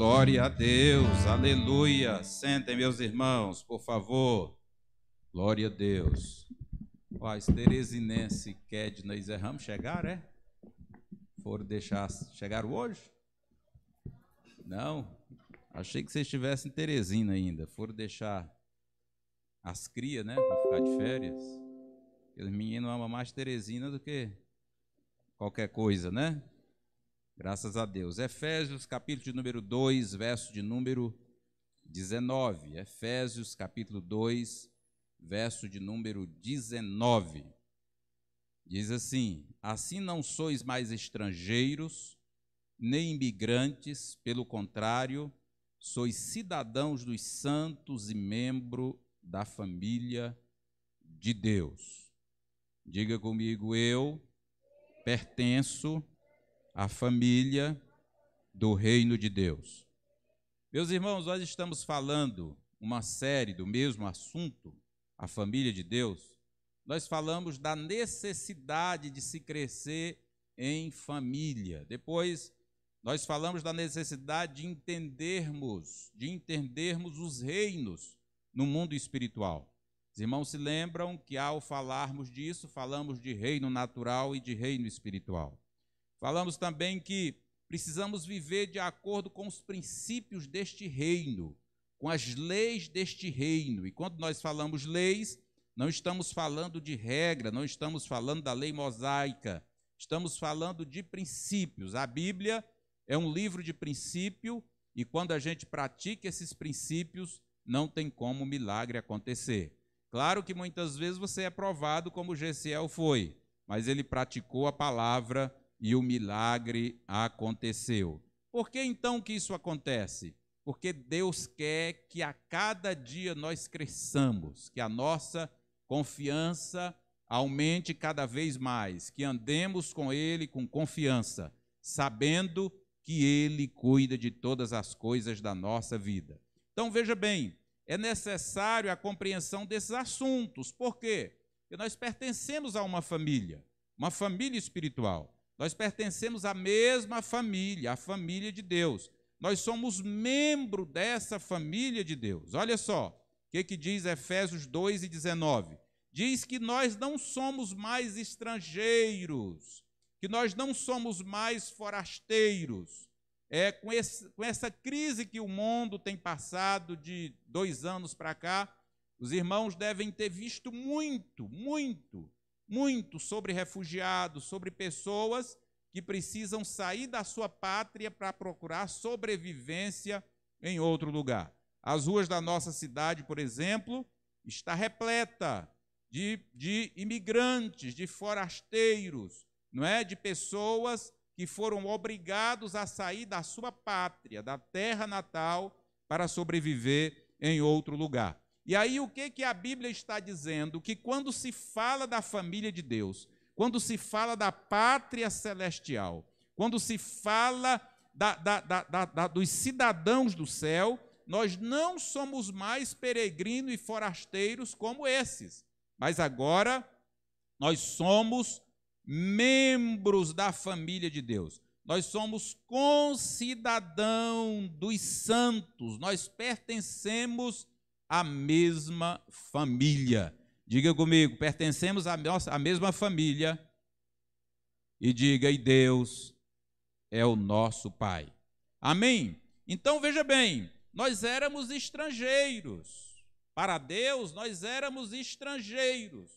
Glória a Deus, aleluia. Sentem, meus irmãos, por favor. Glória a Deus. As teresinense Kedna e Zé Ramos chegaram, é? Chegaram hoje? Não? Achei que vocês estivessem em Teresina ainda. Foram deixar as crias, né? Para ficar de férias. Aqueles meninos amam mais Teresina do que qualquer coisa, né? Graças a Deus. Efésios, capítulo de número 2, verso de número 19. Efésios, capítulo 2, verso de número 19. Diz assim: assim não sois mais estrangeiros, nem imigrantes, pelo contrário, sois cidadãos dos santos e membro da família de Deus. Diga comigo: eu pertenço à família do reino de Deus. Meus irmãos, nós estamos falando uma série do mesmo assunto, a família de Deus. Nós falamos da necessidade de se crescer em família. Depois, nós falamos da necessidade de entendermos os reinos no mundo espiritual. Os irmãos se lembram que ao falarmos disso, falamos de reino natural e de reino espiritual. Falamos também que precisamos viver de acordo com os princípios deste reino, com as leis deste reino. E quando nós falamos leis, não estamos falando de regra, não estamos falando da lei mosaica, estamos falando de princípios. A Bíblia é um livro de princípio e quando a gente pratica esses princípios, não tem como milagre acontecer. Claro que muitas vezes você é provado como Gesiel foi, mas ele praticou a palavra e o milagre aconteceu. Por que então que isso acontece? Porque Deus quer que a cada dia nós cresçamos, que a nossa confiança aumente cada vez mais, que andemos com Ele com confiança, sabendo que Ele cuida de todas as coisas da nossa vida. Então veja bem, é necessário a compreensão desses assuntos. Por quê? Porque nós pertencemos a uma família espiritual. Nós pertencemos à mesma família, a família de Deus. Nós somos membro dessa família de Deus. Olha só, o que diz Efésios 2 e 19? Diz que nós não somos mais estrangeiros, que nós não somos mais forasteiros. Com essa crise que o mundo tem passado de 2 anos para cá, os irmãos devem ter visto muito sobre refugiados, sobre pessoas que precisam sair da sua pátria para procurar sobrevivência em outro lugar. As ruas da nossa cidade, por exemplo, está repleta de imigrantes, de forasteiros, não é? De pessoas que foram obrigados a sair da sua pátria, da terra natal, para sobreviver em outro lugar. E aí o que a Bíblia está dizendo? Que quando se fala da família de Deus, quando se fala da pátria celestial, quando se fala dos cidadãos do céu, nós não somos mais peregrinos e forasteiros como esses, mas agora nós somos membros da família de Deus. Nós somos concidadãos dos santos, nós pertencemos à mesma família. Diga comigo, pertencemos à mesma família e diga, e Deus é o nosso Pai. Amém? Então veja bem, nós éramos estrangeiros. Para Deus, nós éramos estrangeiros.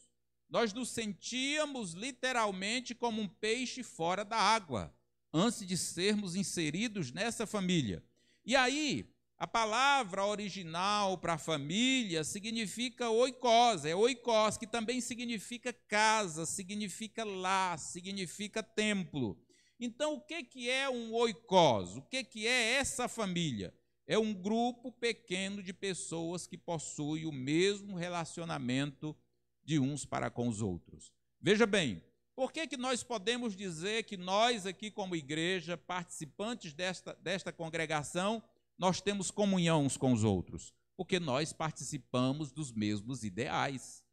Nós nos sentíamos literalmente como um peixe fora da água, antes de sermos inseridos nessa família. E aí, a palavra original para família significa oikos, oikos, que também significa casa, significa lar, significa templo. Então, o que é um oikos? O que é essa família? É um grupo pequeno de pessoas que possuem o mesmo relacionamento de uns para com os outros. Veja bem, por que nós podemos dizer que nós aqui como igreja, participantes desta congregação, nós temos comunhão uns com os outros? Porque nós participamos dos mesmos ideais.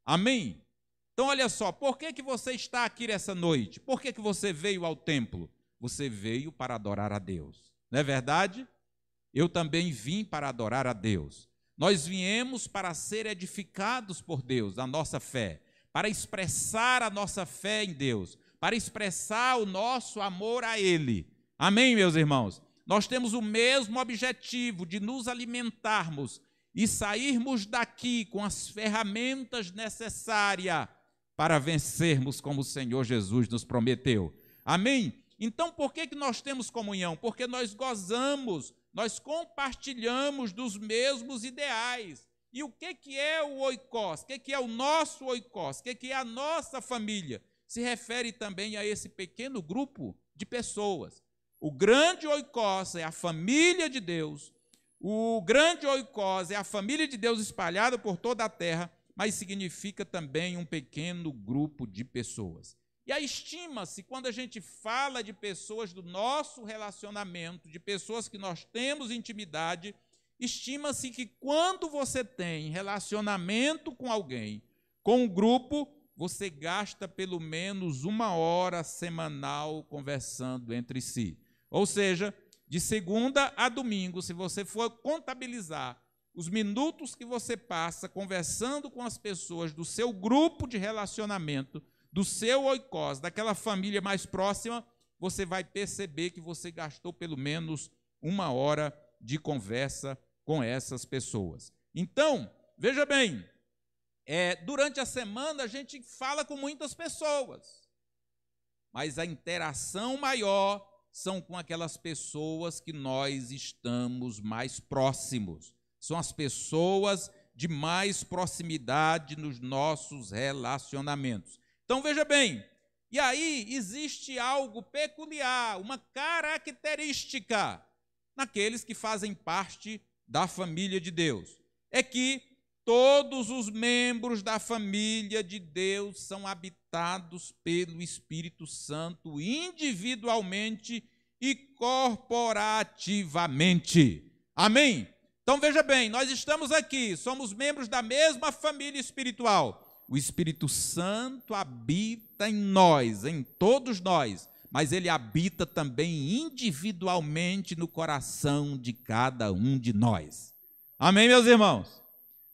Amém? Então olha só, por que você está aqui essa noite? Por que você veio ao templo? Você veio para adorar a Deus. Não é verdade? eu também vim para adorar a Deus. Nós viemos para ser edificados por Deus, a nossa fé, para expressar a nossa fé em Deus, para expressar o nosso amor a Ele. Amém, meus irmãos? Nós temos o mesmo objetivo de nos alimentarmos e sairmos daqui com as ferramentas necessárias para vencermos como o Senhor Jesus nos prometeu. Amém? Então, por que nós temos comunhão? Porque nós gozamos, nós compartilhamos dos mesmos ideais. E o que é o oikos? O que é o nosso oikos? O que é a nossa família? Se refere também a esse pequeno grupo de pessoas. O grande oikos é a família de Deus. O grande oikos é a família de Deus espalhada por toda a terra, mas significa também um pequeno grupo de pessoas. E aí estima-se, quando a gente fala de pessoas do nosso relacionamento, de pessoas que nós temos intimidade, estima-se que quando você tem relacionamento com alguém, com um grupo, você gasta pelo menos 1 hora semanal conversando entre si. Ou seja, de segunda a domingo, se você for contabilizar os minutos que você passa conversando com as pessoas do seu grupo de relacionamento, do seu oikos, daquela família mais próxima, você vai perceber que você gastou pelo menos 1 hora de conversa com essas pessoas. Então, veja bem, durante a semana a gente fala com muitas pessoas, mas a interação maior são com aquelas pessoas que nós estamos mais próximos. São as pessoas de mais proximidade nos nossos relacionamentos. Então, veja bem, e aí existe algo peculiar, uma característica naqueles que fazem parte da família de Deus. É que todos os membros da família de Deus são habitados pelo Espírito Santo individualmente e corporativamente. Amém? Então veja bem, nós estamos aqui, somos membros da mesma família espiritual. O Espírito Santo habita em nós, em todos nós, mas ele habita também individualmente no coração de cada um de nós. Amém, meus irmãos?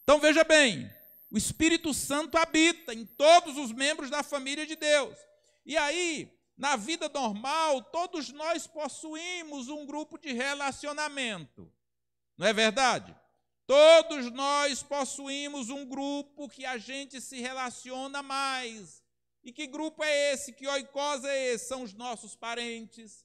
Então veja bem, o Espírito Santo habita em todos os membros da família de Deus. E aí, na vida normal, todos nós possuímos um grupo de relacionamento. Não é verdade? Todos nós possuímos um grupo que a gente se relaciona mais. E que grupo é esse? Que oikos é esse? São os nossos parentes,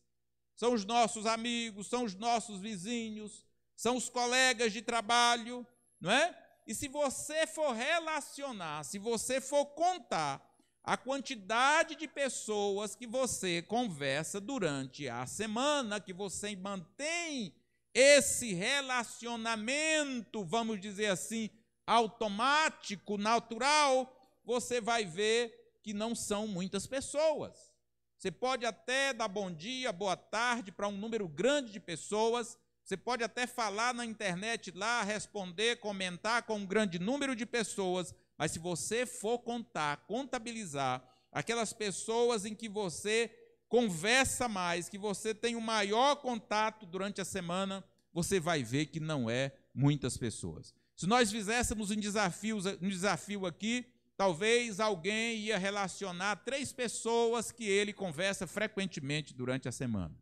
são os nossos amigos, são os nossos vizinhos, são os colegas de trabalho, não é? E se você for relacionar, se você for contar a quantidade de pessoas que você conversa durante a semana, que você mantém esse relacionamento, vamos dizer assim, automático, natural, você vai ver que não são muitas pessoas. Você pode até dar bom dia, boa tarde para um número grande de pessoas, você pode até falar na internet lá, responder, comentar com um grande número de pessoas, mas se você for contar, contabilizar aquelas pessoas em que você conversa mais, que você tem o maior contato durante a semana, você vai ver que não é muitas pessoas. Se nós fizéssemos um desafio aqui, talvez alguém ia relacionar 3 pessoas que ele conversa frequentemente durante a semana.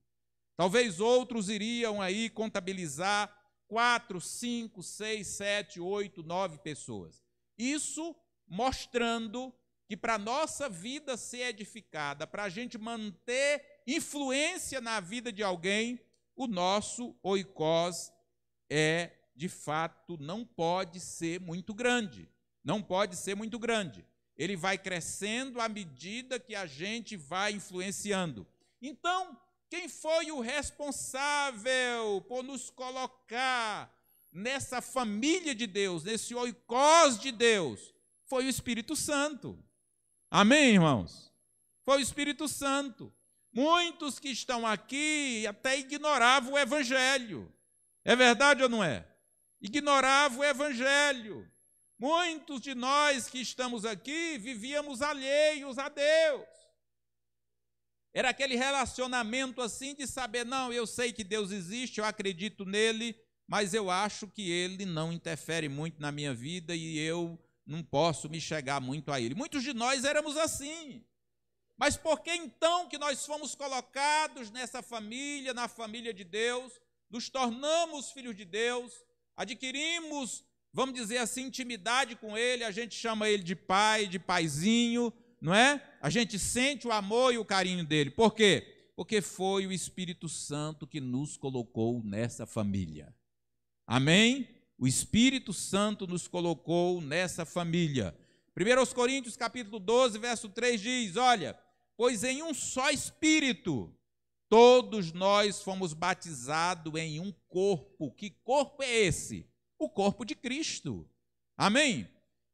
Talvez outros iriam aí contabilizar 4, 5, 6, 7, 8, 9 pessoas. Isso mostrando que para a nossa vida ser edificada, para a gente manter influência na vida de alguém, o nosso oikos de fato, não pode ser muito grande. Não pode ser muito grande. Ele vai crescendo à medida que a gente vai influenciando. Então, quem foi o responsável por nos colocar nessa família de Deus, nesse oikos de Deus? Foi o Espírito Santo. Amém, irmãos? Foi o Espírito Santo. Muitos que estão aqui até ignoravam o Evangelho. É verdade ou não é? Ignoravam o Evangelho. Muitos de nós que estamos aqui vivíamos alheios a Deus. Era aquele relacionamento assim de saber, não, eu sei que Deus existe, eu acredito nele, mas eu acho que ele não interfere muito na minha vida e eu não posso me chegar muito a ele. Muitos de nós éramos assim. Mas por que então que nós fomos colocados nessa família, na família de Deus, nos tornamos filhos de Deus, adquirimos, vamos dizer assim, intimidade com Ele, a gente chama Ele de pai, de paizinho, não é? A gente sente o amor e o carinho dEle. Por quê? Porque foi o Espírito Santo que nos colocou nessa família. Amém? O Espírito Santo nos colocou nessa família. 1 Coríntios capítulo 12, verso 3 diz, olha, pois em um só Espírito, todos nós fomos batizados em um corpo. Que corpo é esse? O corpo de Cristo. Amém?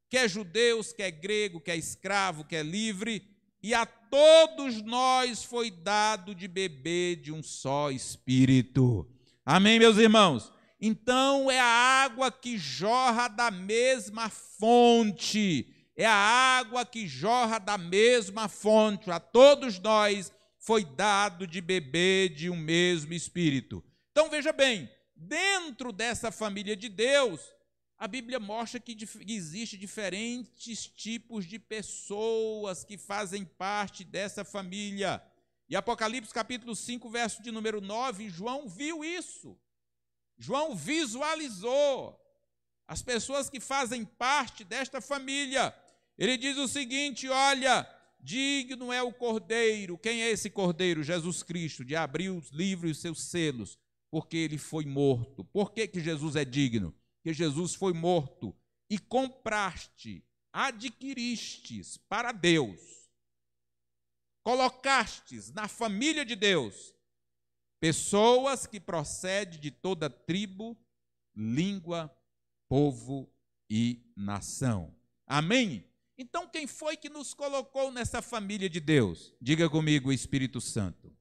Quer judeus, quer grego, quer escravo, quer livre, e a todos nós foi dado de beber de um só Espírito. Amém, meus irmãos? Então é a água que jorra da mesma fonte. É a água que jorra da mesma fonte. A todos nós foi dado de beber de um mesmo Espírito. Então veja bem, dentro dessa família de Deus, a Bíblia mostra que existe diferentes tipos de pessoas que fazem parte dessa família. E Apocalipse capítulo 5, verso de número 9, João viu isso. João visualizou as pessoas que fazem parte desta família. Ele diz o seguinte, olha, digno é o Cordeiro. Quem é esse Cordeiro? Jesus Cristo, de abrir os livros e os seus selos, porque ele foi morto. Por que Jesus é digno? Porque Jesus foi morto e compraste, adquiristes para Deus, colocastes na família de Deus, pessoas que procedem de toda tribo, língua, povo e nação. Amém? Então, quem foi que nos colocou nessa família de Deus? Diga comigo, o Espírito Santo.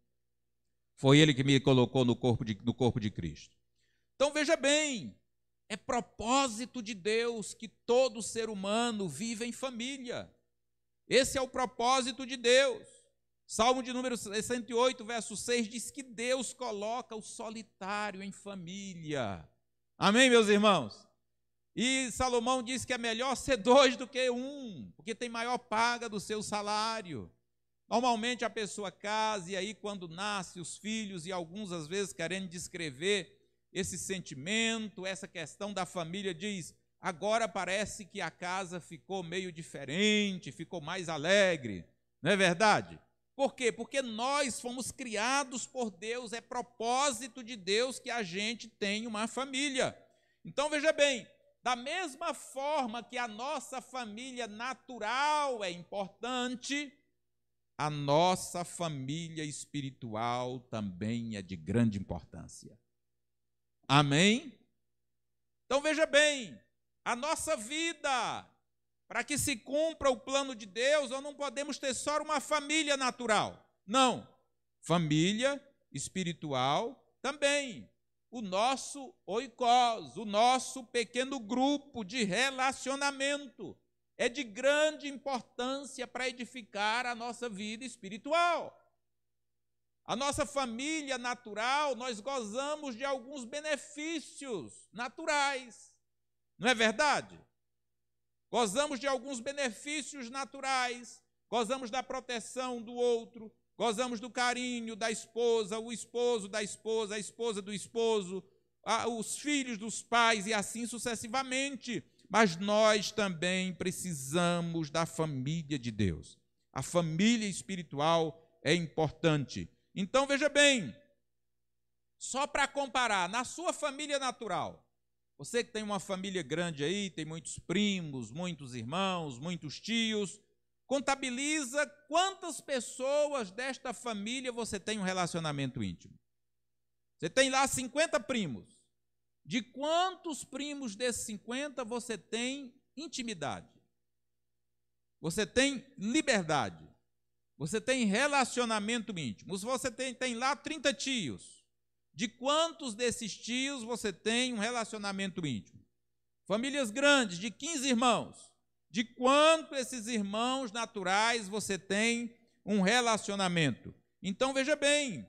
Foi Ele que me colocou no corpo de Cristo. Então, veja bem, é propósito de Deus que todo ser humano viva em família. Esse é o propósito de Deus. Salmo de número 68, verso 6, diz que Deus coloca o solitário em família. Amém, meus irmãos? E Salomão diz que é melhor ser dois do que um, porque tem maior paga do seu salário. Normalmente a pessoa casa e aí quando nasce os filhos e alguns às vezes querendo descrever esse sentimento, essa questão da família, diz, agora parece que a casa ficou meio diferente, ficou mais alegre. Não é verdade? Por quê? Porque nós fomos criados por Deus, é propósito de Deus que a gente tenha uma família. Então veja bem, da mesma forma que a nossa família natural é importante, a nossa família espiritual também é de grande importância. Amém? Então veja bem, a nossa vida, para que se cumpra o plano de Deus, nós não podemos ter só uma família natural. Não, família espiritual também. O nosso oikos, o nosso pequeno grupo de relacionamento é de grande importância para edificar a nossa vida espiritual. A nossa família natural, nós gozamos de alguns benefícios naturais, não é verdade? Gozamos de alguns benefícios naturais, gozamos da proteção do outro, gozamos do carinho da esposa, o esposo da esposa, a esposa do esposo, os filhos dos pais e assim sucessivamente. Mas nós também precisamos da família de Deus. A família espiritual é importante. Então, veja bem, só para comparar, na sua família natural, você que tem uma família grande aí, tem muitos primos, muitos irmãos, muitos tios, contabiliza quantas pessoas desta família você tem um relacionamento íntimo. Você tem lá 50 primos. De quantos primos desses 50 você tem intimidade? Você tem liberdade? Você tem relacionamento íntimo? Você tem lá 30 tios. De quantos desses tios você tem um relacionamento íntimo? Famílias grandes, de 15 irmãos. De quanto esses irmãos naturais você tem um relacionamento? Então, veja bem,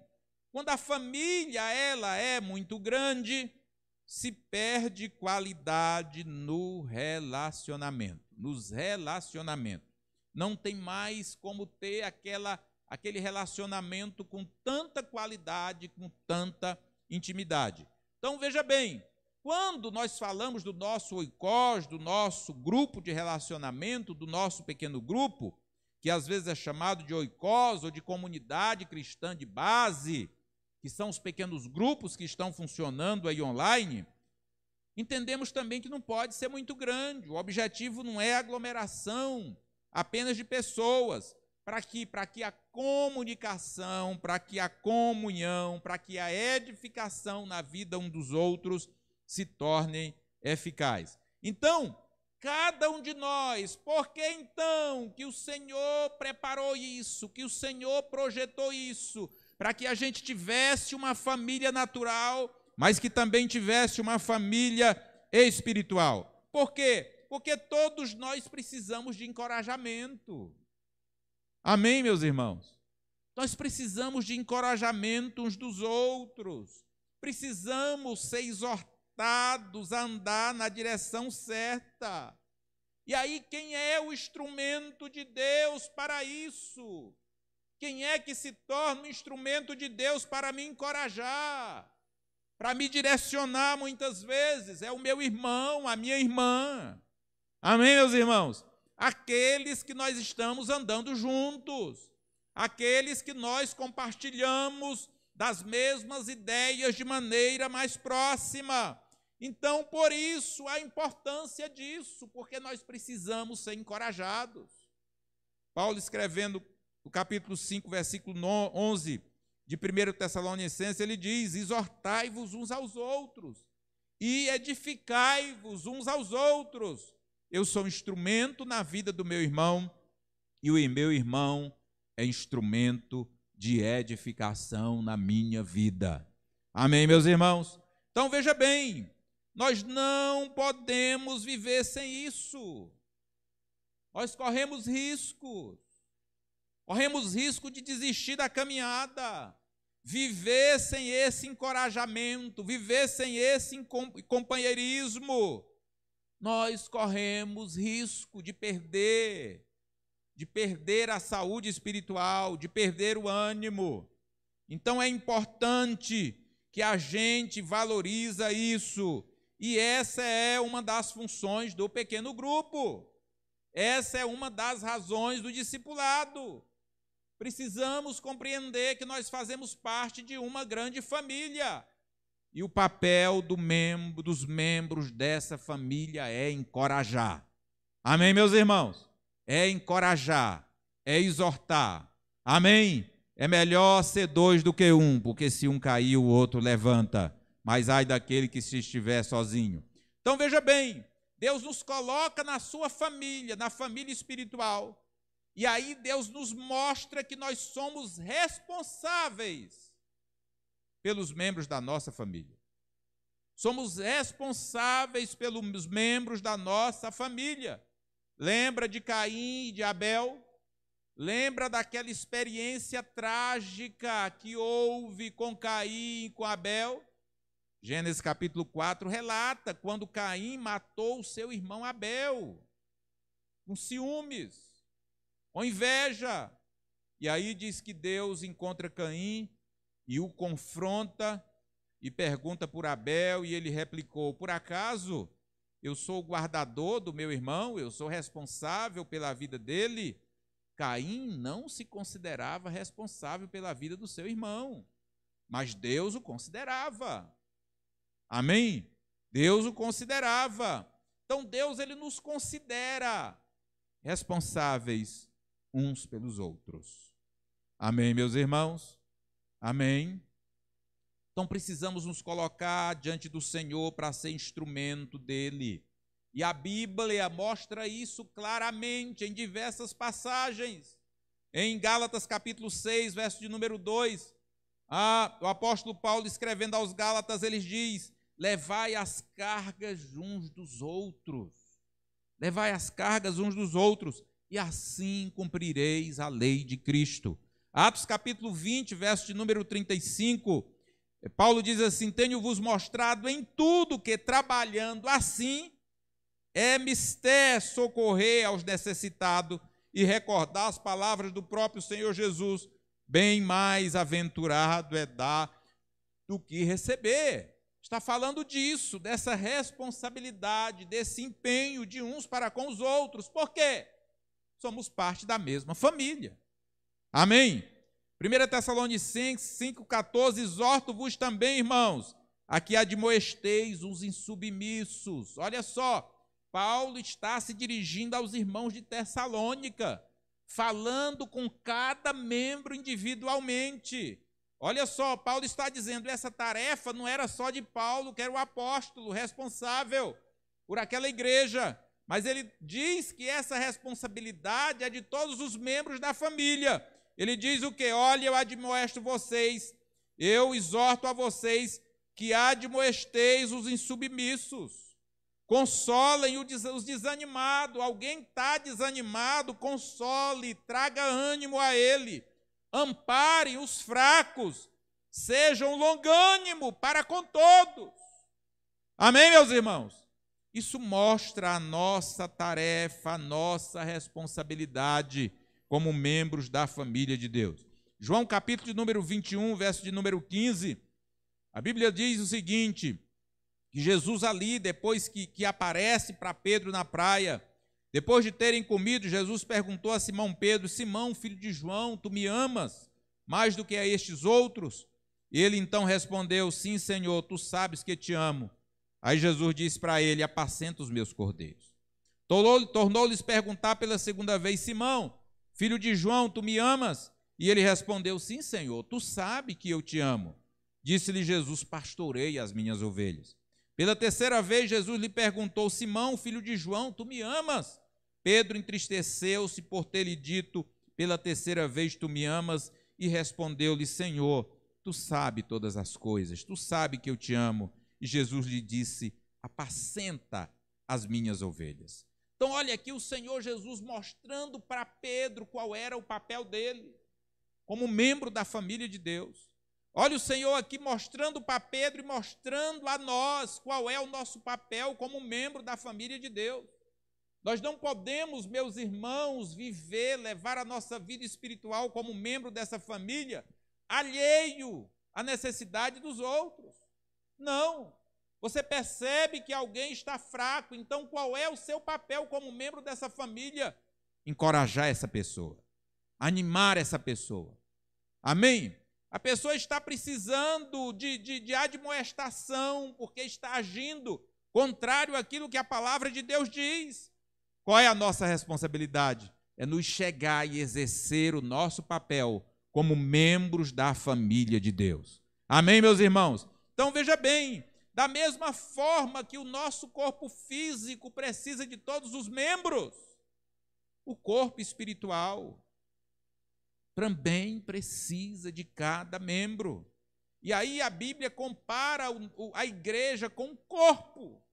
quando a família ela é muito grande, se perde qualidade no relacionamento, nos relacionamentos. Não tem mais como ter aquele relacionamento com tanta qualidade, com tanta intimidade. Então, veja bem, quando nós falamos do nosso oikos, do nosso grupo de relacionamento, do nosso pequeno grupo, que às vezes é chamado de oikos ou de comunidade cristã de base, que são os pequenos grupos que estão funcionando aí online, entendemos também que não pode ser muito grande. O objetivo não é aglomeração apenas de pessoas, para que a comunicação, para que a comunhão, para que a edificação na vida um dos outros se tornem eficaz. Então, cada um de nós, por que então que o Senhor preparou isso, que o Senhor projetou isso, para que a gente tivesse uma família natural, mas que também tivesse uma família espiritual? Por quê? Porque todos nós precisamos de encorajamento. Amém, meus irmãos? Nós precisamos de encorajamento uns dos outros. Precisamos ser exortados a andar na direção certa. E aí, quem é o instrumento de Deus para isso? Quem é que se torna um instrumento de Deus para me encorajar, para me direcionar muitas vezes? É o meu irmão, a minha irmã. Amém, meus irmãos? Aqueles que nós estamos andando juntos, aqueles que nós compartilhamos das mesmas ideias de maneira mais próxima. Então, por isso, a importância disso, porque nós precisamos ser encorajados. Paulo, escrevendo no capítulo 5, versículo 11 de 1 Tessalonicenses, ele diz: exortai-vos uns aos outros e edificai-vos uns aos outros. Eu sou instrumento na vida do meu irmão e o meu irmão é instrumento de edificação na minha vida. Amém, meus irmãos? Então, veja bem, nós não podemos viver sem isso. Nós corremos risco de desistir da caminhada, viver sem esse encorajamento, viver sem esse companheirismo. Nós corremos risco de perder a saúde espiritual, de perder o ânimo. Então é importante que a gente valorize isso. E essa é uma das funções do pequeno grupo. Essa é uma das razões do discipulado. Precisamos compreender que nós fazemos parte de uma grande família. E o papel dos membros dessa família é encorajar. Amém, meus irmãos? É encorajar, é exortar. Amém? É melhor ser dois do que um, porque se um cair, o outro levanta. Mas ai daquele que se estiver sozinho. Então veja bem, Deus nos coloca na sua família, na família espiritual. E aí Deus nos mostra que nós somos responsáveis pelos membros da nossa família. Somos responsáveis pelos membros da nossa família. Lembra de Caim e de Abel? Lembra daquela experiência trágica que houve com Caim e com Abel? Gênesis capítulo 4 relata quando Caim matou o seu irmão Abel, com ciúmes, com inveja. E aí diz que Deus encontra Caim e o confronta e pergunta por Abel, e ele replicou: por acaso eu sou o guardador do meu irmão, eu sou responsável pela vida dele? Caim não se considerava responsável pela vida do seu irmão, mas Deus o considerava. Amém? Deus o considerava. Então Deus, ele nos considera responsáveis uns pelos outros. Amém, meus irmãos? Amém? Então precisamos nos colocar diante do Senhor para ser instrumento dele. E a Bíblia mostra isso claramente em diversas passagens. Em Gálatas capítulo 6, verso de número 2, o apóstolo Paulo, escrevendo aos Gálatas, ele diz: levai as cargas uns dos outros. Levai as cargas uns dos outros, e assim cumprireis a lei de Cristo. Atos capítulo 20, verso de número 35, Paulo diz assim: tenho-vos mostrado em tudo que, trabalhando assim, é mister socorrer aos necessitados e recordar as palavras do próprio Senhor Jesus. Bem mais aventurado é dar do que receber. Está falando disso, dessa responsabilidade, desse empenho de uns para com os outros. Por quê? Somos parte da mesma família. Amém? 1 Tessalonicenses 5,14, exorto-vos também, irmãos, a que admoesteis os insubmissos. Olha só, Paulo está se dirigindo aos irmãos de Tessalônica, falando com cada membro individualmente. Olha só, Paulo está dizendo, essa tarefa não era só de Paulo, que era o apóstolo responsável por aquela igreja, mas ele diz que essa responsabilidade é de todos os membros da família. Ele diz o quê? Olha, eu admoesto vocês, eu exorto a vocês que admoesteis os insubmissos, consolem os desanimados. Alguém está desanimado, console, traga ânimo a ele. Amparem os fracos, sejam longânimo para com todos. Amém, meus irmãos? Isso mostra a nossa tarefa, a nossa responsabilidade como membros da família de Deus. João capítulo de número 21, verso de número 15, a Bíblia diz o seguinte, que Jesus ali, depois que aparece para Pedro na praia, depois de terem comido, Jesus perguntou a Simão Pedro: Simão, filho de João, tu me amas mais do que a estes outros? E ele então respondeu: sim, Senhor, tu sabes que te amo. Aí Jesus disse para ele: apacenta os meus cordeiros. Tornou-lhes perguntar pela segunda vez: Simão, filho de João, tu me amas? E ele respondeu: sim, Senhor, tu sabes que eu te amo. Disse-lhe Jesus: pastorei as minhas ovelhas. Pela terceira vez, Jesus lhe perguntou: Simão, filho de João, tu me amas? Pedro entristeceu-se por ter lhe dito pela terceira vez: tu me amas? E respondeu-lhe: Senhor, tu sabes todas as coisas, tu sabes que eu te amo. E Jesus lhe disse: apacenta as minhas ovelhas. Então, olha aqui o Senhor Jesus mostrando para Pedro qual era o papel dele, como membro da família de Deus. Olha o Senhor aqui mostrando para Pedro e mostrando a nós qual é o nosso papel como membro da família de Deus. Nós não podemos, meus irmãos, levar a nossa vida espiritual como membro dessa família, alheio à necessidade dos outros. Não. Você percebe que alguém está fraco, então qual é o seu papel como membro dessa família? Encorajar essa pessoa, animar essa pessoa. Amém? A pessoa está precisando de admoestação, porque está agindo contrário àquilo que a palavra de Deus diz. Qual é a nossa responsabilidade? É nos chegar e exercer o nosso papel como membros da família de Deus. Amém, meus irmãos? Então, veja bem, da mesma forma que o nosso corpo físico precisa de todos os membros, o corpo espiritual também precisa de cada membro. E aí a Bíblia compara a igreja com o corpo.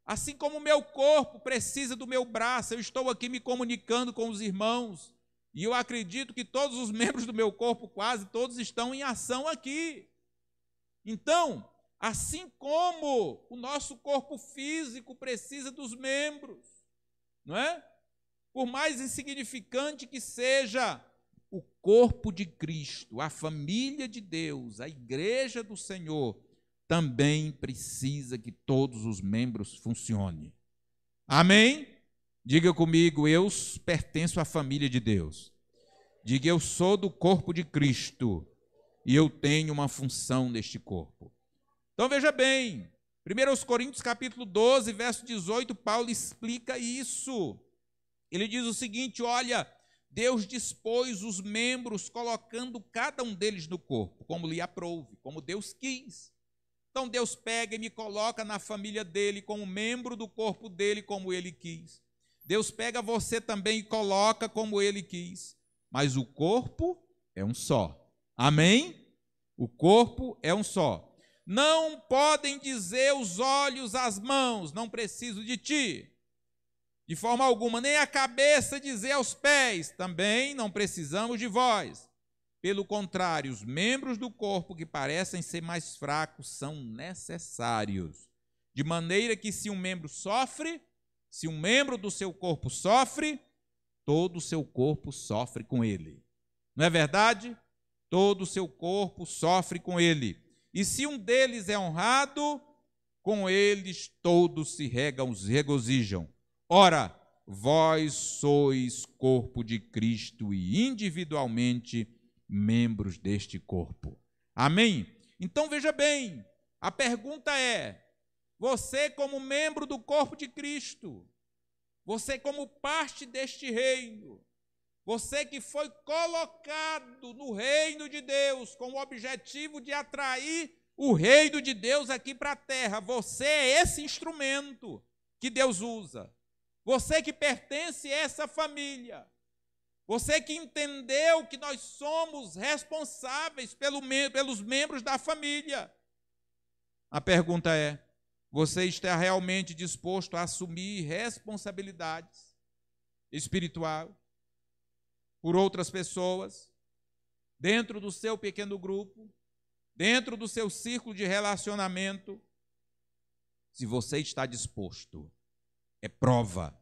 Assim como o meu corpo precisa do meu braço, eu estou aqui me comunicando com os irmãos, e eu acredito que todos os membros do meu corpo, quase todos, estão em ação aqui. Então, assim como o nosso corpo físico precisa dos membros, não é? Por mais insignificante que seja, o corpo de Cristo, a família de Deus, a igreja do Senhor, também precisa que todos os membros funcionem. Amém? Diga comigo: eu pertenço à família de Deus. Diga: eu sou do corpo de Cristo e eu tenho uma função neste corpo. Então veja bem, 1 Coríntios capítulo 12, verso 18, Paulo explica isso. Ele diz o seguinte: olha, Deus dispôs os membros colocando cada um deles no corpo, como lhe aprouve, como Deus quis. Então Deus pega e me coloca na família dele como membro do corpo dele, como ele quis. Deus pega você também e coloca como ele quis. Mas o corpo é um só. Amém? O corpo é um só. Não podem dizer os olhos às mãos: não preciso de ti. De forma alguma, nem a cabeça dizer aos pés: também não precisamos de vós. Pelo contrário, os membros do corpo que parecem ser mais fracos são necessários. De maneira que se um membro do seu corpo sofre, todo o seu corpo sofre com ele. Não é verdade? Todo o seu corpo sofre com ele. E se um deles é honrado, com eles todos se regozijam. Ora, vós sois corpo de Cristo e individualmente membros deste corpo. Amém? Então veja bem, a pergunta é: você como membro do corpo de Cristo, você como parte deste reino, você que foi colocado no reino de Deus com o objetivo de atrair o reino de Deus aqui para a terra, você é esse instrumento que Deus usa. Você que pertence a essa família. Você que entendeu que nós somos responsáveis pelos membros da família. A pergunta é: você está realmente disposto a assumir responsabilidades espirituais por outras pessoas, dentro do seu pequeno grupo, dentro do seu círculo de relacionamento? Se você está disposto, é prova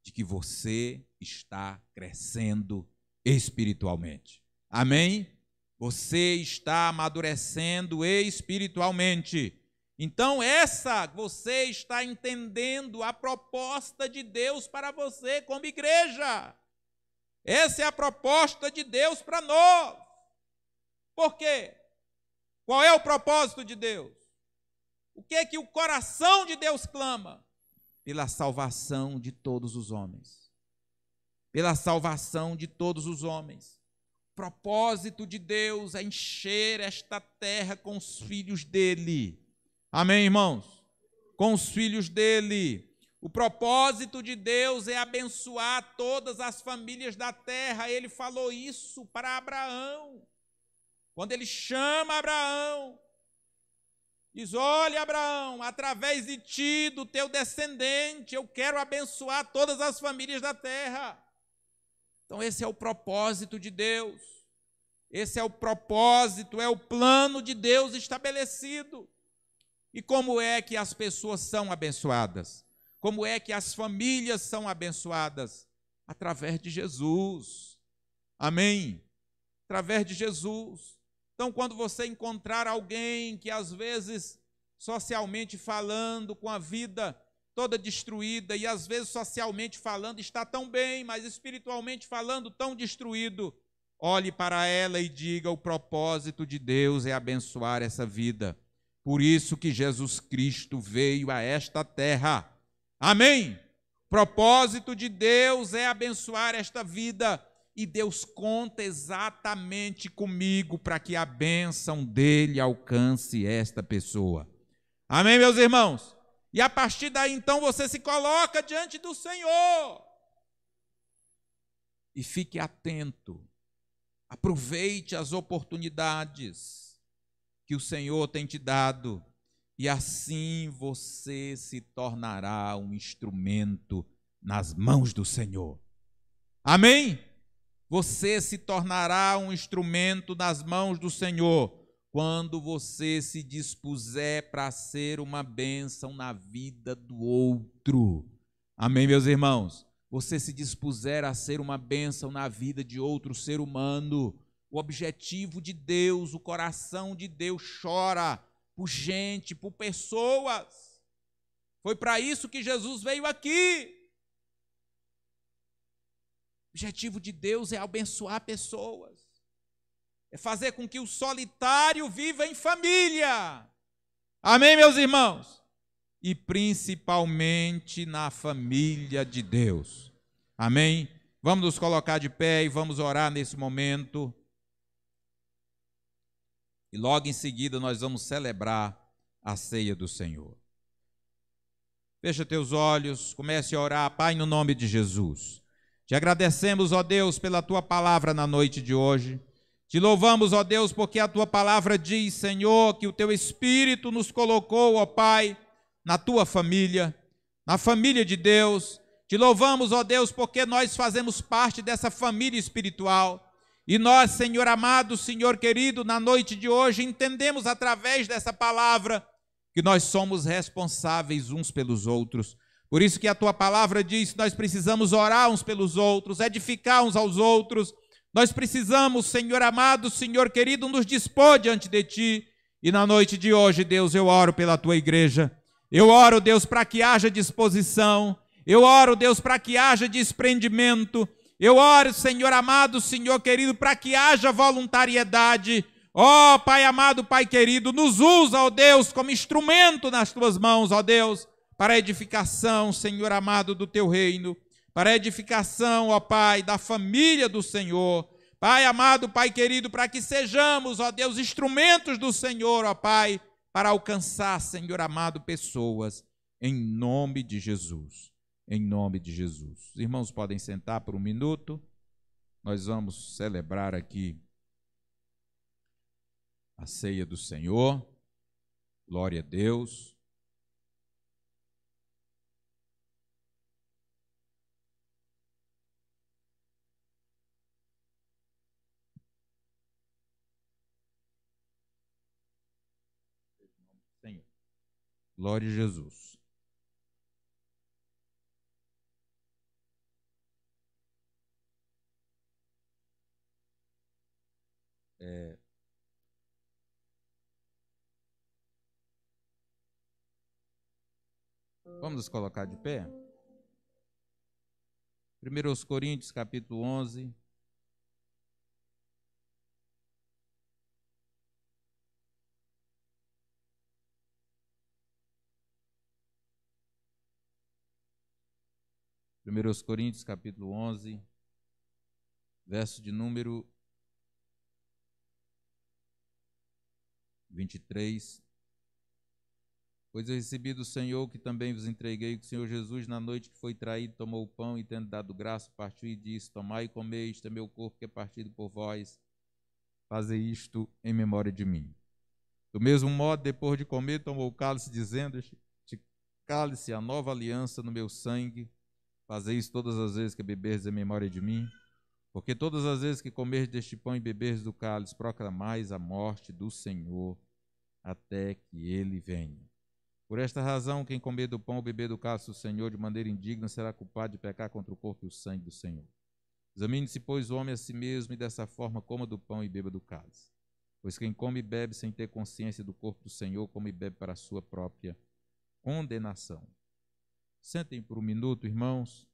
de que você está crescendo espiritualmente. Amém? Você está amadurecendo espiritualmente. Então, você está entendendo a proposta de Deus para você como igreja. Essa é a proposta de Deus para nós. Por quê? Qual é o propósito de Deus? O que é que o coração de Deus clama? Pela salvação de todos os homens. Pela salvação de todos os homens. O propósito de Deus é encher esta terra com os filhos dele. Amém, irmãos? Com os filhos dele. O propósito de Deus é abençoar todas as famílias da terra. Ele falou isso para Abraão. Quando ele chama Abraão, diz: olha, Abraão, através de ti, do teu descendente, eu quero abençoar todas as famílias da terra. Então esse é o propósito de Deus. Esse é o propósito, é o plano de Deus estabelecido. E como é que as pessoas são abençoadas? Como é que as famílias são abençoadas? Através de Jesus. Amém? Através de Jesus. Então, quando você encontrar alguém que, às vezes, socialmente falando, com a vida toda destruída, e às vezes, socialmente falando, está tão bem, mas espiritualmente falando, tão destruído, olhe para ela e diga: o propósito de Deus é abençoar essa vida. Por isso que Jesus Cristo veio a esta terra. Amém? O propósito de Deus é abençoar esta vida. E Deus conta exatamente comigo para que a bênção dele alcance esta pessoa. Amém, meus irmãos? E a partir daí, então, você se coloca diante do Senhor. E fique atento. Aproveite as oportunidades que o Senhor tem te dado. E assim você se tornará um instrumento nas mãos do Senhor. Amém? Você se tornará um instrumento nas mãos do Senhor quando você se dispuser para ser uma bênção na vida do outro. Amém, meus irmãos? Você se dispuser a ser uma bênção na vida de outro ser humano. O objetivo de Deus, o coração de Deus chora por gente, por pessoas. Foi para isso que Jesus veio aqui. O objetivo de Deus é abençoar pessoas. É fazer com que o solitário viva em família. Amém, meus irmãos? E principalmente na família de Deus. Amém? Vamos nos colocar de pé e vamos orar nesse momento. E logo em seguida nós vamos celebrar a ceia do Senhor. Fecha teus olhos, comece a orar. Pai, no nome de Jesus. Te agradecemos, ó Deus, pela tua palavra na noite de hoje. Te louvamos, ó Deus, porque a tua palavra diz, Senhor, que o teu Espírito nos colocou, ó Pai, na tua família, na família de Deus. Te louvamos, ó Deus, porque nós fazemos parte dessa família espiritual. E nós, Senhor amado, Senhor querido, na noite de hoje, entendemos através dessa palavra que nós somos responsáveis uns pelos outros. Por isso que a tua palavra diz que nós precisamos orar uns pelos outros, edificar uns aos outros. Nós precisamos, Senhor amado, Senhor querido, nos dispor diante de ti. E na noite de hoje, Deus, eu oro pela tua igreja. Eu oro, Deus, para que haja disposição. Eu oro, Deus, para que haja desprendimento. Eu oro, Senhor amado, Senhor querido, para que haja voluntariedade. Ó Pai amado, Pai querido, nos usa, ó Deus, como instrumento nas tuas mãos, ó Deus, para a edificação, Senhor amado, do teu reino, para a edificação, ó Pai, da família do Senhor. Pai amado, Pai querido, para que sejamos, ó Deus, instrumentos do Senhor, ó Pai, para alcançar, Senhor amado, pessoas, em nome de Jesus. Em nome de Jesus. Os irmãos podem sentar por um minuto. Nós vamos celebrar aqui a ceia do Senhor. Glória a Deus. Senhor. Glória a Jesus. Vamos nos colocar de pé? 1 Coríntios, capítulo 11. Primeiros Coríntios, capítulo 11, verso de número 23. Pois eu recebi do Senhor que também vos entreguei, que o Senhor Jesus, na noite que foi traído, tomou o pão e, tendo dado graça, partiu e disse: tomai e comei, isto é meu corpo que é partido por vós, fazei isto em memória de mim. Do mesmo modo, depois de comer, tomou o cálice, dizendo: este cálice, a nova aliança no meu sangue, fazei isso todas as vezes que beberdes em memória de mim, porque todas as vezes que comerdes deste pão e beberdes do cálice, proclamais a morte do Senhor, até que ele venha. Por esta razão, quem comer do pão ou beber do cálice do Senhor de maneira indigna será culpado de pecar contra o corpo e o sangue do Senhor. Examine-se, pois, o homem a si mesmo, e dessa forma coma do pão e beba do cálice. Pois quem come e bebe sem ter consciência do corpo do Senhor, come e bebe para a sua própria condenação. Sentem por um minuto, irmãos.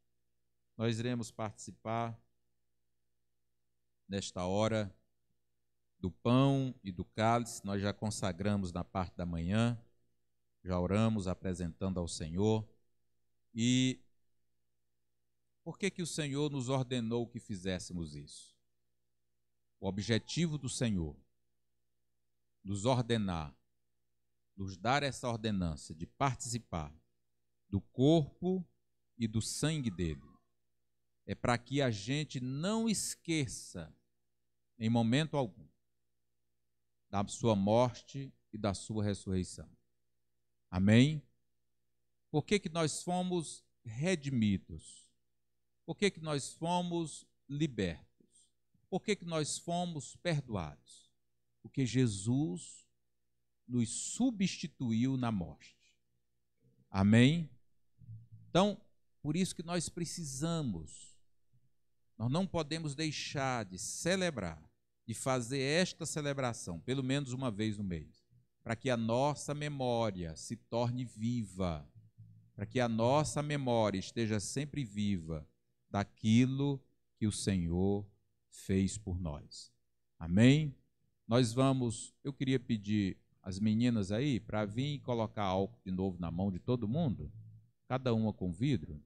Nós iremos participar nesta hora do pão e do cálice. Nós já consagramos na parte da manhã. Já oramos apresentando ao Senhor. E por que o Senhor nos ordenou que fizéssemos isso? O objetivo do Senhor, nos ordenar, nos dar essa ordenança de participar do corpo e do sangue dele, é para que a gente não esqueça, em momento algum, da sua morte e da sua ressurreição. Amém? Por que nós fomos redimidos? Por que nós fomos libertos? Por que nós fomos perdoados? Porque Jesus nos substituiu na morte. Amém? Então, por isso que nós precisamos, nós não podemos deixar de celebrar, de fazer esta celebração, pelo menos uma vez no mês, para que a nossa memória se torne viva, para que a nossa memória esteja sempre viva daquilo que o Senhor fez por nós. Amém? Nós vamos, eu queria pedir às meninas aí para vir e colocar álcool de novo na mão de todo mundo, cada uma com vidro.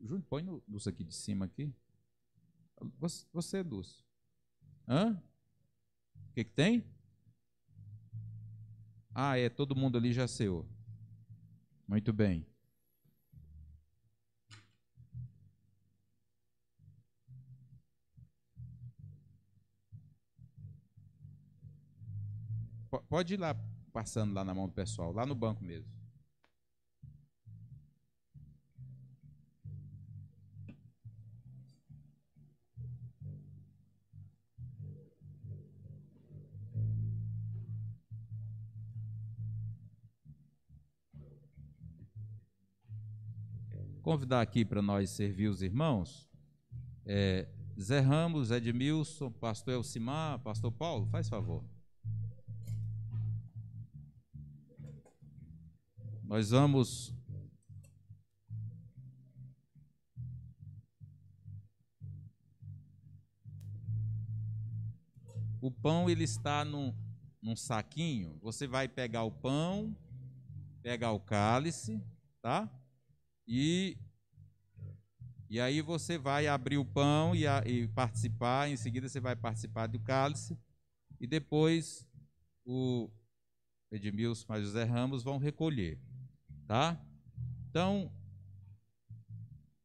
Júnior, põe Lúcio aqui de cima aqui. Você, Lúcio. Hã? O que tem? Ah, todo mundo ali já ceou. Muito bem. Pode ir lá, passando lá na mão do pessoal, lá no banco mesmo. convidar aqui para nós servir os irmãos. Zé Ramos, Edmilson, pastor Elcimar, pastor Paulo, faz favor. Nós vamos... O pão, ele está num saquinho. Você vai pegar o pão, pegar o cálice, tá? E aí você vai abrir o pão e participar. Em seguida você vai participar do cálice. E depois o Edmilson e o José Ramos vão recolher, tá? Então,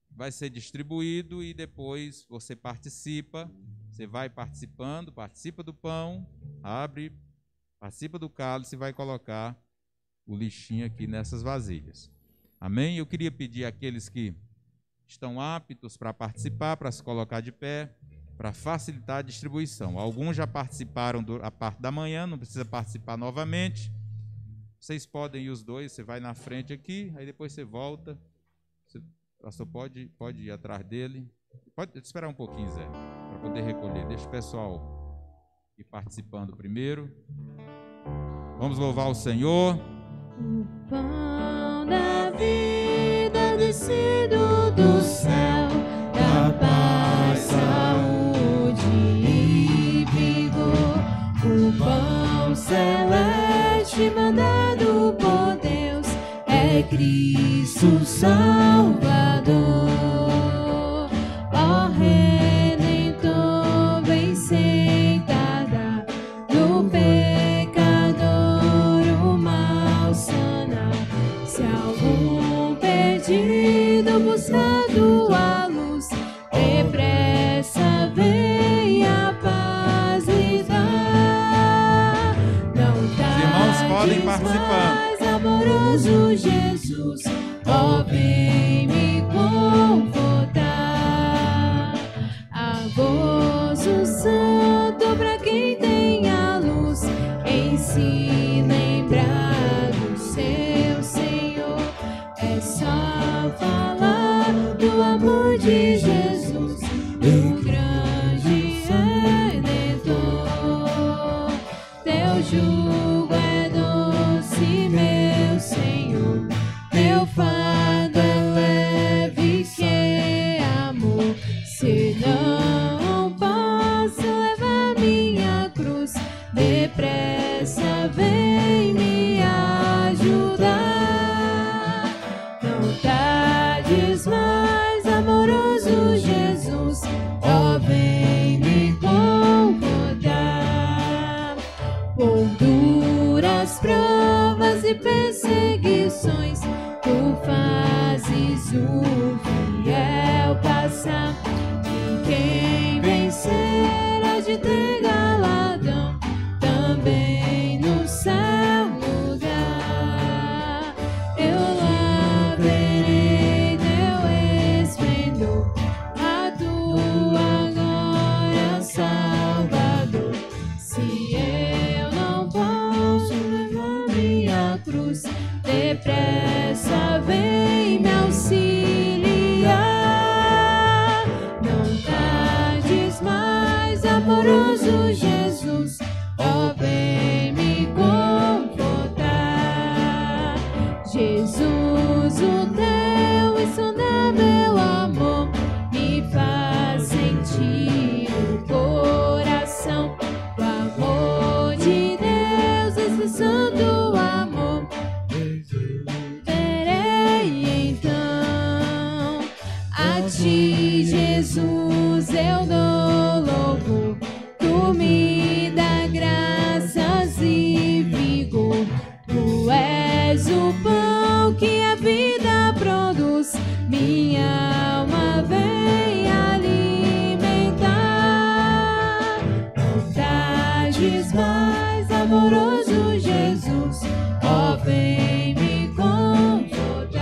vai ser distribuído e depois você participa. Você vai participando, participa do pão, abre, participa do cálice e vai colocar o lixinho aqui nessas vasilhas. Amém? Eu queria pedir àqueles que estão aptos para participar, para se colocar de pé, para facilitar a distribuição. Alguns já participaram da parte da manhã, não precisa participar novamente. Vocês podem ir os dois, você vai na frente aqui, aí depois você volta. O pastor pode ir atrás dele. Pode esperar um pouquinho, Zé, para poder recolher. Deixa o pessoal ir participando primeiro. Vamos louvar o Senhor. O pão da vida descido do céu, da paz, saúde e vigor. O pão celeste mandado por Deus é Cristo Salvador. Ó Redentor, vem sentada do pecador, o mal sanar. Se algum perdido buscando a luz, depressa vem a paz lhe dar. Não tardes, podem participar. Mais amoroso Jesus, ó, vem me confortar. Há gozo santo para quem tem a luz, em si lembrar do seu Senhor. É só falar do amor de Jesus, o grande Redentor. Teu jugo é doce, meu Senhor, teu fardo é leve, que amor. Se não posso levar minha cruz, depressa vem me ajudar. Não tardes mais, amoroso Jesus, ó, vem me confortar. Por duras provas e perseguições, tu fazes o fiel passar. E quem vencer há de ter galardão também no céu lugar. Eu lá verei teu esplendor, a tua glória, Salvador. Se eu não posso levar minha cruz, depressa vem me auxiliar. Não tardes mais, amoroso Jesus, ó, vem me confortar. Jesus, o teu insondável amor me faz sentir o coração. O amor de Deus, esse santo amor, verei então. A ti, Jesus, eu dou louvor. Tu me dá graças e vigor. Tu és o pão que a vida produz. Minha alma vem alimentar. Não tardes mais, amoroso Jesus, ó, vem me confortar.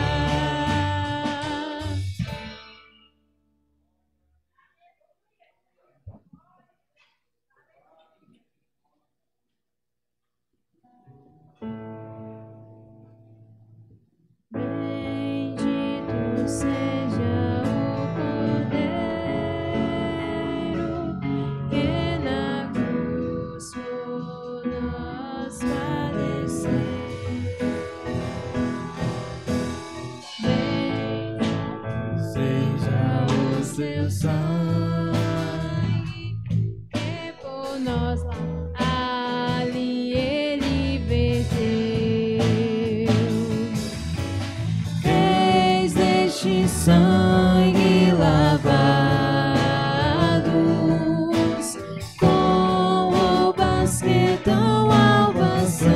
Bendito seja ali ele verteu. Eis deste sangue lavados, com roupas que tão alvas são,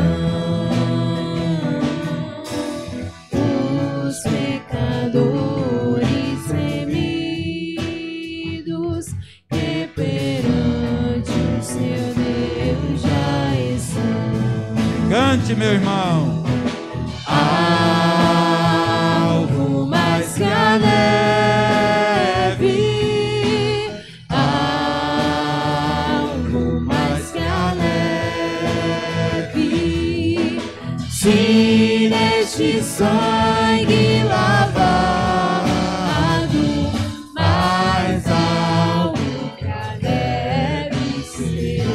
os pecadores remidos que perante o seu Deus já estão. Cante, meu irmão. Algo mais que a neve, algo mais que a neve, se neste sangue lavado, mais algo que a neve será.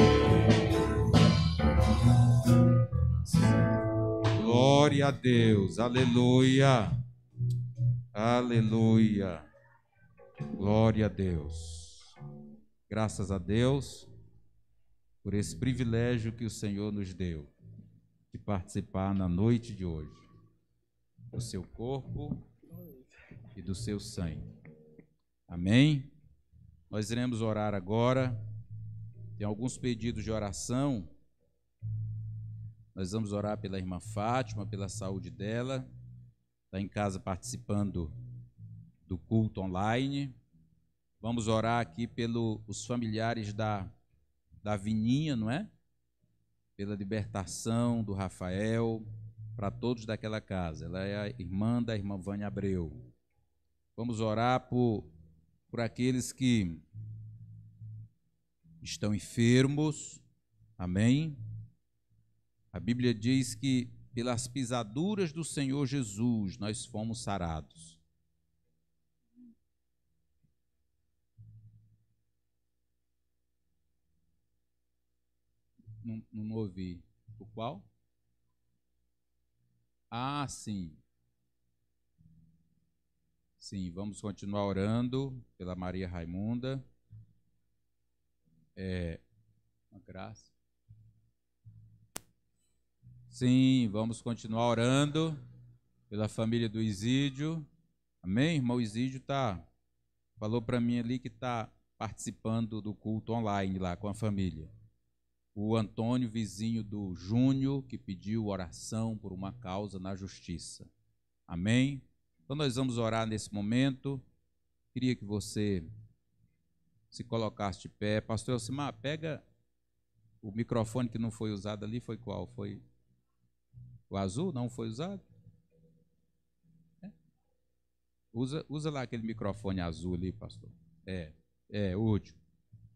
Glória a Deus. Aleluia. Aleluia. Glória a Deus. Graças a Deus por esse privilégio que o Senhor nos deu de participar na noite de hoje do seu corpo e do seu sangue. Amém? Nós iremos orar agora. Tem alguns pedidos de oração. Nós vamos orar pela irmã Fátima, pela saúde dela. Está em casa participando do culto online. Vamos orar aqui pelos familiares da Vininha, não é? Pela libertação do Rafael, para todos daquela casa. Ela é a irmã da irmã Vânia Abreu. Vamos orar por aqueles que estão enfermos. Amém? A Bíblia diz que pelas pisaduras do Senhor Jesus nós fomos sarados. Não ouvi. O qual? Ah, sim. Sim, vamos continuar orando pela Maria Raimunda. Uma graça. Sim, vamos continuar orando pela família do Isídio. Amém? Irmão Isídio falou para mim ali que está participando do culto online lá com a família. O Antônio, vizinho do Júnior, que pediu oração por uma causa na justiça. Amém? Então nós vamos orar nesse momento. Queria que você se colocasse de pé. Pastor Elcimar, pega o microfone que não foi usado ali. Foi qual? Foi o azul? Não foi usado? Usa lá aquele microfone azul ali, pastor. O último.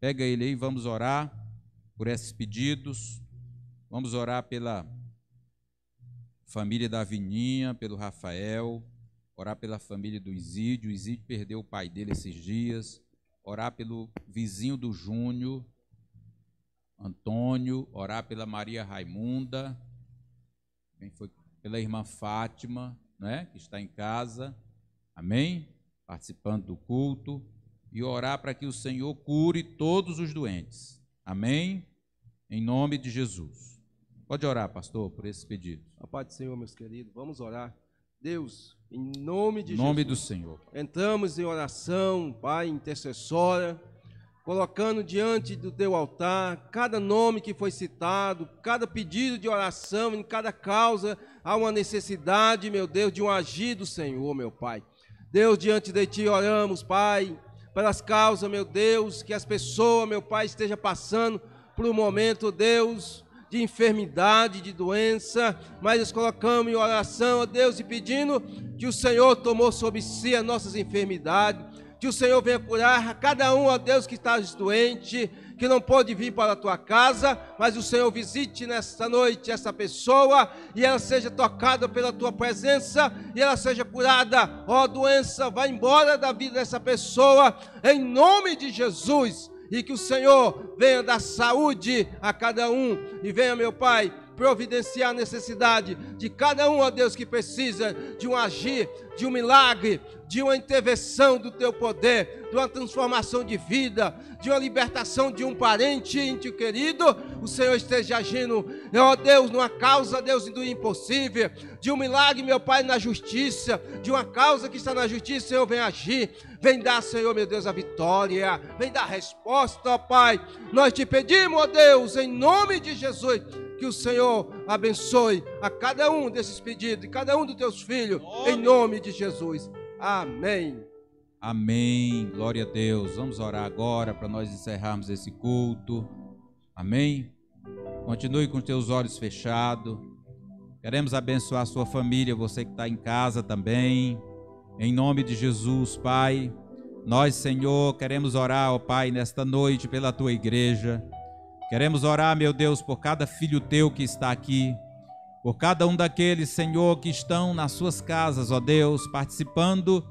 Pega ele aí, vamos orar por esses pedidos. Vamos orar pela família da Vininha, pelo Rafael, orar pela família do Isídio. O Isídio perdeu o pai dele esses dias. Orar pelo vizinho do Júnior, Antônio, orar pela Maria Raimunda, pela irmã Fátima, né, que está em casa, amém? Participando do culto, e orar para que o Senhor cure todos os doentes, amém? Em nome de Jesus. Pode orar, pastor, por esses pedidos. A paz do Senhor, meus queridos, vamos orar. Deus, em nome de Jesus. Em nome do Senhor. Entramos em oração, Pai, intercessora, colocando diante do teu altar cada nome que foi citado, cada pedido de oração, em cada causa há uma necessidade, meu Deus, de um agir do Senhor, meu Pai. Deus, diante de ti oramos, Pai, pelas causas, meu Deus, que as pessoas, meu Pai, estejam passando por um momento, Deus, de enfermidade, de doença, mas nós colocamos em oração, ó Deus, e pedindo que o Senhor tomou sobre si as nossas enfermidades, que o Senhor venha curar a cada um, ó Deus, que está doente, que não pode vir para a tua casa, mas o Senhor visite nesta noite essa pessoa, e ela seja tocada pela tua presença, e ela seja curada. Ó doença, vai embora da vida dessa pessoa, em nome de Jesus, e que o Senhor venha dar saúde a cada um, e venha, meu Pai, providenciar a necessidade de cada um, ó Deus, que precisa de um agir, de um milagre, de uma intervenção do teu poder, de uma transformação de vida, de uma libertação de um parente íntima querido. O Senhor esteja agindo, ó Deus, numa causa, Deus, do impossível, de um milagre, meu Pai, na justiça, de uma causa que está na justiça. Senhor, vem agir, vem dar, Senhor, meu Deus, a vitória, vem dar a resposta, ó Pai. Nós te pedimos, ó Deus, em nome de Jesus, que o Senhor abençoe a cada um desses pedidos, e cada um dos teus filhos, em nome de Jesus. Amém. Amém. Glória a Deus. Vamos orar agora para nós encerrarmos esse culto. Amém. Continue com os teus olhos fechados. Queremos abençoar a sua família, você que está em casa também. Em nome de Jesus, Pai. Nós, Senhor, queremos orar, ó Pai, nesta noite pela tua igreja. Queremos orar, meu Deus, por cada filho teu que está aqui, por cada um daqueles, Senhor, que estão nas suas casas, ó Deus, participando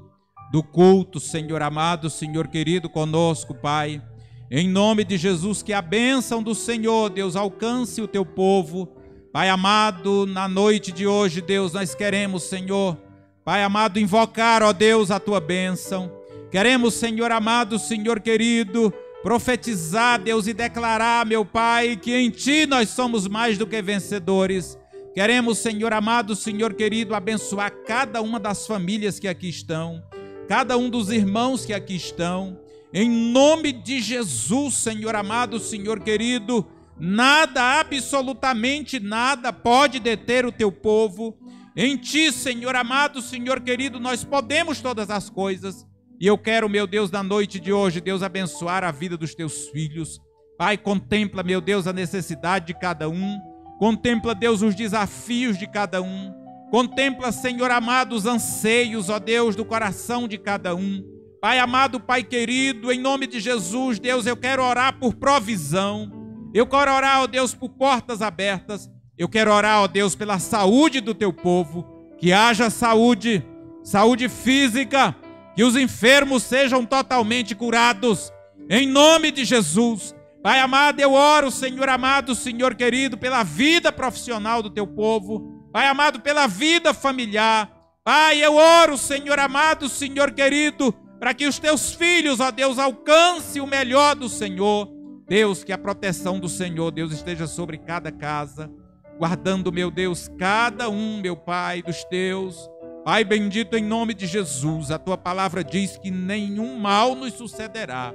do culto, Senhor amado, Senhor querido, conosco, Pai. Em nome de Jesus, que a bênção do Senhor, Deus, alcance o teu povo. Pai amado, na noite de hoje, Deus, nós queremos, Senhor, Pai amado, invocar, ó Deus, a tua bênção. Queremos, Senhor amado, Senhor querido, profetizar, Deus, e declarar, meu Pai, que em Ti nós somos mais do que vencedores. Queremos, Senhor amado, Senhor querido, abençoar cada uma das famílias que aqui estão, cada um dos irmãos que aqui estão. Em nome de Jesus, Senhor amado, Senhor querido, nada, absolutamente nada pode deter o Teu povo. Em Ti, Senhor amado, Senhor querido, nós podemos todas as coisas. E eu quero, meu Deus, na noite de hoje, Deus, abençoar a vida dos Teus filhos. Pai, contempla, meu Deus, a necessidade de cada um. Contempla, Deus, os desafios de cada um. Contempla, Senhor amado, os anseios, ó Deus, do coração de cada um. Pai amado, Pai querido, em nome de Jesus, Deus, eu quero orar por provisão. Eu quero orar, ó Deus, por portas abertas. Eu quero orar, ó Deus, pela saúde do Teu povo. Que haja saúde, saúde física, que os enfermos sejam totalmente curados, em nome de Jesus. Pai amado, eu oro, Senhor amado, Senhor querido, pela vida profissional do Teu povo. Pai amado, pela vida familiar. Pai, eu oro, Senhor amado, Senhor querido, para que os Teus filhos, ó Deus, alcancem o melhor do Senhor. Deus, que a proteção do Senhor, Deus, esteja sobre cada casa, guardando, meu Deus, cada um, meu Pai, dos Teus. Pai bendito, em nome de Jesus, a Tua palavra diz que nenhum mal nos sucederá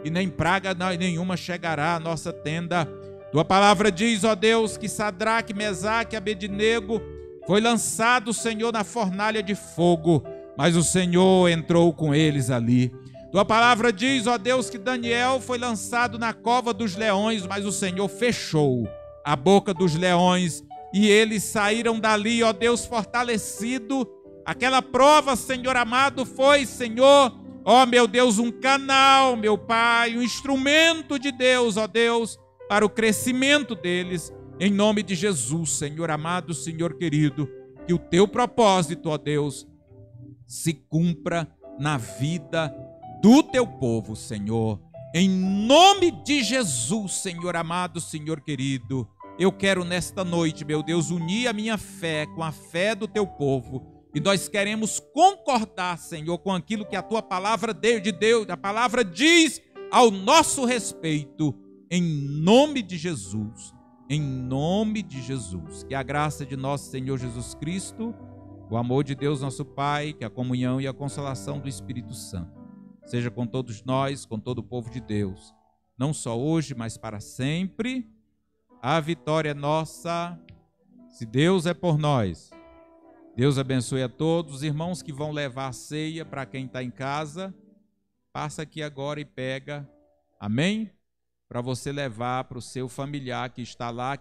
e nem praga nenhuma chegará à nossa tenda. Tua palavra diz, ó Deus, que Sadraque, Mesaque e Abednego foi lançado, Senhor, na fornalha de fogo, mas o Senhor entrou com eles ali. Tua palavra diz, ó Deus, que Daniel foi lançado na cova dos leões, mas o Senhor fechou a boca dos leões e eles saíram dali, ó Deus, fortalecido. Aquela prova, Senhor amado, foi, Senhor, ó meu Deus, um canal, meu Pai, um instrumento de Deus, ó Deus, para o crescimento deles, em nome de Jesus, Senhor amado, Senhor querido, que o Teu propósito, ó Deus, se cumpra na vida do Teu povo, Senhor, em nome de Jesus, Senhor amado, Senhor querido. Eu quero nesta noite, meu Deus, unir a minha fé com a fé do Teu povo. E nós queremos concordar, Senhor, com aquilo que a Tua palavra de Deus, a palavra diz ao nosso respeito, em nome de Jesus, em nome de Jesus. Que a graça de nosso Senhor Jesus Cristo, o amor de Deus nosso Pai, que a comunhão e a consolação do Espírito Santo seja com todos nós, com todo o povo de Deus, não só hoje, mas para sempre. A vitória é nossa, se Deus é por nós. Deus abençoe a todos. Os irmãos que vão levar a ceia para quem está em casa, passa aqui agora e pega, amém? Para você levar para o seu familiar que está lá,